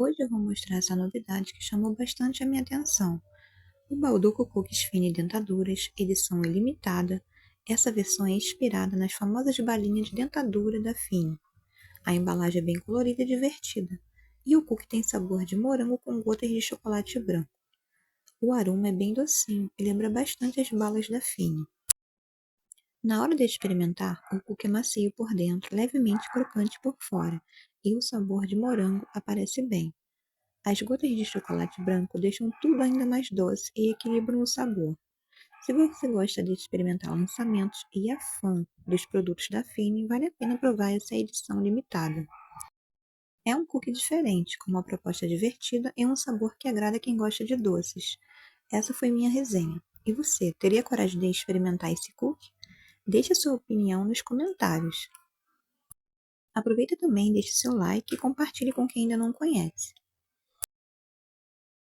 Hoje eu vou mostrar essa novidade que chamou bastante a minha atenção. O Bauducco Cookies Fine Dentaduras, edição ilimitada. Essa versão é inspirada nas famosas balinhas de dentadura da Fine. A embalagem é bem colorida e divertida, e o cookie tem sabor de morango com gotas de chocolate branco. O aroma é bem docinho e lembra bastante as balas da Fine. Na hora de experimentar, o cookie é macio por dentro, levemente crocante por fora, e o sabor de morango aparece bem. As gotas de chocolate branco deixam tudo ainda mais doce e equilibram o sabor. Se você gosta de experimentar lançamentos e é fã dos produtos da Fine, vale a pena provar essa edição limitada. É um cookie diferente, com uma proposta divertida e um sabor que agrada quem gosta de doces. Essa foi minha resenha. E você, teria coragem de experimentar esse cookie? Deixe a sua opinião nos comentários. Aproveita também, deixe seu like e compartilhe com quem ainda não conhece.